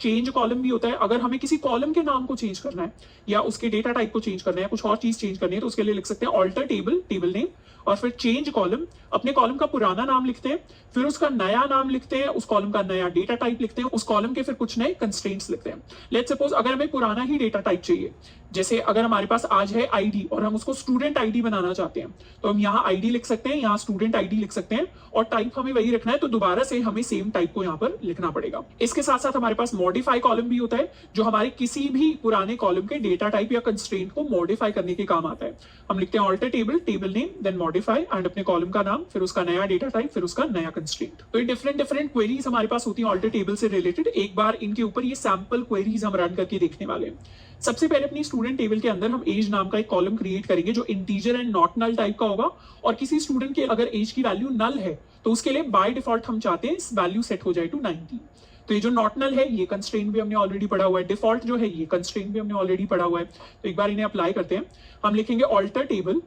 Change column भी होता है। अगर हमें किसी कॉलम के नाम को चेंज करना है या उसके डेटा टाइप को चेंज करना है या कुछ और चीज चेंज करनी है तो उसके लिए लिख सकते हैं ऑल्टर टेबल, टेबल नेम, और फिर चेंज कॉलम। अपने कॉलम का पुराना नाम लिखते हैं, फिर उसका नया नाम लिखते हैं, उस कॉलम का नया डेटा टाइप लिखते हैं, उस कॉलम के फिर कुछ नए कंस्ट्रेंट्स लिखते हैं। लेट्स सपोज अगर हमें पुराना ही डेटा टाइप चाहिए, जैसे अगर हमारे पास आज है आईडी और हम उसको स्टूडेंट आईडी बनाना चाहते हैं, तो हम यहाँ आईडी लिख सकते हैं, यहाँ स्टूडेंट आईडी लिख सकते हैं, और टाइप हमें वही रखना है, तो दोबारा से हमें सेम टाइप को यहाँ पर लिखना पड़ेगा। इसके साथ साथ हमारे पास मॉडिफाई कॉलम भी होता है, जो हमारे किसी भी पुराने कॉलम के डेटा टाइप या कंस्ट्रेंट को मॉडिफाई करने के काम आता है। हम लिखते हैं alter table, table name, then modify and अपने कॉलम का नाम, फिर उसका नया डेटा टाइप, फिर उसका नया कंस्ट्रेंट। तो ये डिफरेंट डिफरेंट क्वेरीज हमारे पास होती हैं ऑल्टर टेबल से रिलेटेड। एक बार इनके ऊपर ये सैंपल क्वेरीज हम रन करके देखने वाले हैं। सबसे पहले अपनी स्टूडेंट टेबल के अंदर हम एज नाम का एक कॉलम क्रिएट करेंगे जो integer and not null type का होगा, और किसी स्टूडेंट के अगर एज की वैल्यू नल है तो उसके लिए बाय डिफॉल्ट हम चाहते हैं वैल्यू सेट हो जाए टू 90। तो ये जो नॉट नल है ये कंस्ट्रेंट भी हमने ऑलरेडी पढ़ा हुआ है, डिफॉल्ट जो है ये कंस्ट्रेंट भी हमने ऑलरेडी पढ़ा हुआ है। तो एक बार इन्हें अप्लाई करते हैं। हम लिखेंगे ऑल्टर टेबल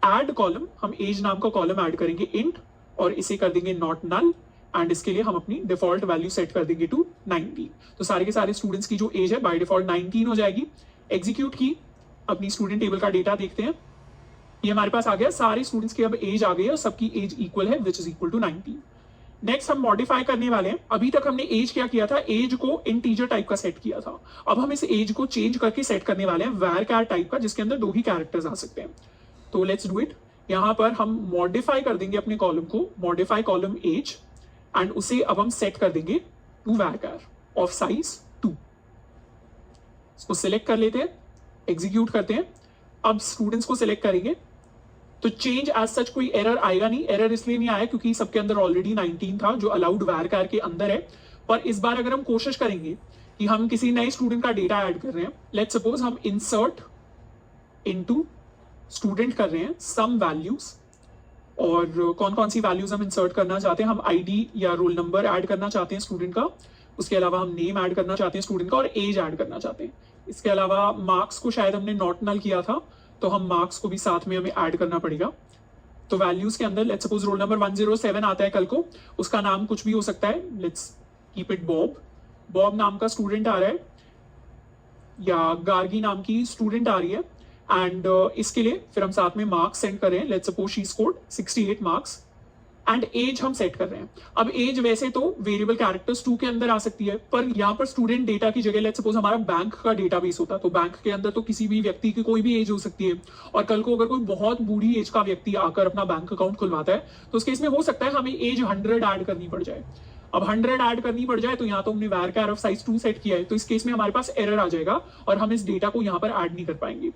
एड कॉलम, हम एज नाम का कॉलम ऐड करेंगे इंट, और इसे कर देंगे नॉट नल, एंड इसके लिए हम अपनी डिफॉल्ट वैल्यू सेट कर देंगे टू 90। तो सारे के सारे स्टूडेंट्स की जो एज है बाय डिफॉल्ट 19 हो जाएगी। एग्जीक्यूट की, अपनी स्टूडेंट टेबल का डेटा देखते हैं, ये हमारे पास आ गया, सारे स्टूडेंट्स की अब एज आ गई है और सबकी एज इक्वल है which is equal to 90। Next हम मॉडिफाई करने वाले हैं। अभी तक हमने एज क्या किया था, एज को इंटीजर टाइप का सेट किया था। अब हम इस एज को चेंज करके सेट करने वाले हैं var टाइप का, जिसके अंदर 2 ही कैरेक्टर्स आ सकते हैं। तो लेट्स डू इट। यहां पर हम मॉडिफाई कर देंगे अपने कॉलम को, मॉडिफाई कॉलम एज, एंड उसे अब हम सेट कर देंगे टू var ऑफ साइज 2। इसको सिलेक्ट कर लेते हैं, एग्जीक्यूट करते हैं। अब स्टूडेंट्स को सिलेक्ट करेंगे तो चेंज एज सच कोई एरर आएगा नहीं। एरर इसलिए नहीं आया क्योंकि सबके अंदर ऑलरेडी 19 था जो अलाउड var के अंदर है। पर इस बार अगर हम कोशिश करेंगे कि हम किसी नए स्टूडेंट का डेटा ऐड कर रहे हैं, लेट्स सपोज हम इंसर्ट इनटू स्टूडेंट कर रहे हैं सम वैल्यूज, और कौन कौन सी वैल्यूज हम इंसर्ट करना चाहते हैं, हम आईडी या रोल नंबर ऐड करना चाहते हैं स्टूडेंट का, उसके अलावा हम नेम ऐड करना चाहते हैं स्टूडेंट का, और एज ऐड करना चाहते हैं। इसके अलावा मार्क्स को शायद हमने नॉट नल किया था, तो हम मार्क्स को भी साथ में हमें ऐड करना पड़ेगा। तो वैल्यूज के अंदर लेट्स सपोज रोल नंबर 107 आता है कल को, उसका नाम कुछ भी हो सकता है, let's keep it Bob. Bob नाम का स्टूडेंट आ रहा है, या गार्गी नाम की स्टूडेंट आ रही है, एंड इसके लिए फिर हम साथ में मार्क्स सेंड कर रहे हैं। Let's suppose she scored 68 marks, and as हम सेट कर रहे हैं। अब एज वैसे तो वेरिएबल कैरेक्टर्स 2 के अंदर आ सकती है, पर यहाँ पर स्टूडेंट डेटा की जगह लेट्स सपोज हमारा बैंक का डेटाबेस होता, तो बैंक के अंदर तो किसी भी व्यक्ति की कोई भी एज हो सकती है, और कल को अगर कोई बहुत बूढ़ी एज का व्यक्ति आकर अपना बैंक अकाउंट खुलवाता है तो उस केस में हो सकता है हमें एज 100 ऐड करनी पड़ जाए। अब 100 ऐड करनी पड़ जाए तो यहाँ तो हमने var ऑफ साइज 2 सेट किया है, तो इस केस में हमारे पास एरर आ जाएगा और हम इस डेटा को यहाँ पर ऐड नहीं कर पाएंगे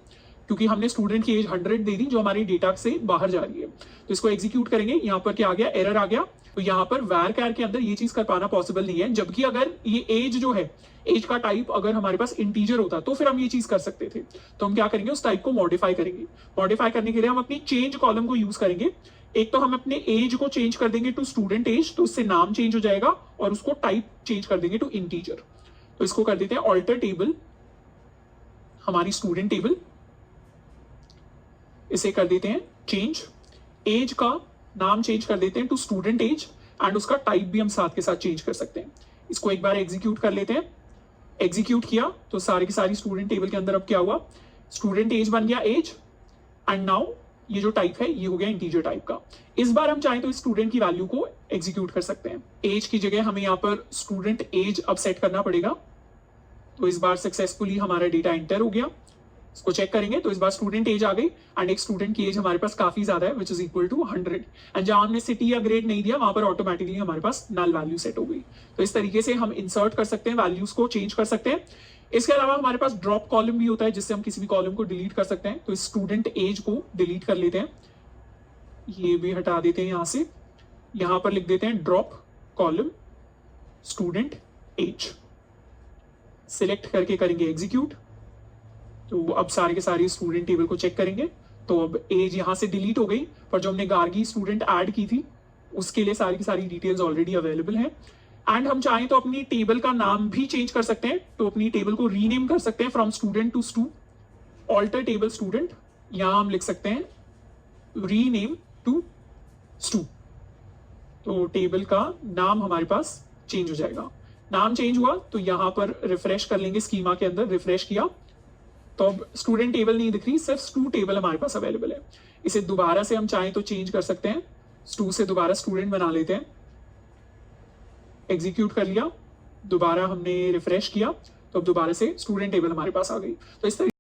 क्योंकि हमने स्टूडेंट की एज 100 दे दी जो हमारी डेटा से बाहर जा रही है। तो इसको एग्जीक्यूट करेंगे, यहाँ पर क्या आ गया, एरर आ गया। तो यहाँ पर var के अंदर ये चीज कर पाना पॉसिबल नहीं है, जबकि अगर ये एज जो है, एज का टाइप अगर हमारे पास इंटीजर होता तो फिर हम ये चीज कर सकते थे। तो हम क्या करेंगे, उस टाइप को मॉडिफाई करेंगे। मॉडिफाई करने के लिए हम अपनी चेंज कॉलम को यूज करेंगे। एक तो हम अपने एज को चेंज कर देंगे टू स्टूडेंट एज, तो उससे नाम चेंज हो जाएगा, और उसको टाइप चेंज कर देंगे टू इंटीजर। तो इसको कर देते हैं ऑल्टर टेबल, हमारी स्टूडेंट टेबल, इसे कर देते हैं चेंज, एज का नाम चेंज कर देते हैं टू स्टूडेंट एज, एंड उसका टाइप भी हम साथ के साथ चेंज कर सकते हैं। इसको एक बार एग्जीक्यूट कर लेते हैं। एग्जीक्यूट किया तो सारी की सारी स्टूडेंट टेबल के अंदर अब क्या हुआ, स्टूडेंट एज बन गया एज, एंड नाउ ये जो टाइप है ये हो गया इंटीजर टाइप का। इस बार हम चाहें तो इस स्टूडेंट की वैल्यू को एग्जीक्यूट कर सकते हैं। एज की जगह हमें यहाँ पर स्टूडेंट एज अब सेट करना पड़ेगा। तो इस बार सक्सेसफुली हमारा डेटा एंटर हो गया। इसको चेक करेंगे तो इस बार स्टूडेंट एज आ गई, एंड एक स्टूडेंट की एज हमारे पास काफी ज्यादा है which is equal to 100, and जहां हमने सिटी या ग्रेड नहीं दिया वहां पर ऑटोमेटिकली हमारे पास नल वैल्यू सेट हो गई। तो इस तरीके से हम इंसर्ट कर सकते हैं, वैल्यूज को चेंज कर सकते हैं। इसके अलावा हमारे पास ड्रॉप कॉलम भी होता है जिससे हम किसी भी कॉलम को डिलीट कर सकते हैं। तो स्टूडेंट एज को डिलीट कर लेते हैं, ये भी हटा देते हैं यहां से, यहां पर लिख देते हैं drop column student age, select करके करेंगे एग्जीक्यूट। तो अब सारे के सारे स्टूडेंट टेबल को चेक करेंगे तो अब एज यहां से डिलीट हो गई, पर जो हमने गार्गी स्टूडेंट ऐड की थी उसके लिए सारी की सारी डिटेल्स ऑलरेडी अवेलेबल है। एंड हम चाहें तो अपनी टेबल का नाम भी चेंज कर सकते हैं। तो अपनी टेबल को रीनेम कर सकते हैं from student to stu, alter table student, यहां हम लिख सकते हैं रीनेम टू स्टू। तो टेबल का नाम हमारे पास चेंज हो जाएगा। नाम चेंज हुआ तो यहाँ पर रिफ्रेश कर लेंगे, स्कीमा के अंदर रिफ्रेश किया तो अब स्टूडेंट टेबल नहीं दिख रही, सिर्फ स्टू टेबल हमारे पास अवेलेबल है। इसे दोबारा से हम चाहें तो चेंज कर सकते हैं, स्टू से दोबारा स्टूडेंट बना लेते हैं। एग्जीक्यूट कर लिया, दोबारा हमने रिफ्रेश किया तो अब दोबारा से स्टूडेंट टेबल हमारे पास आ गई। तो इस तरह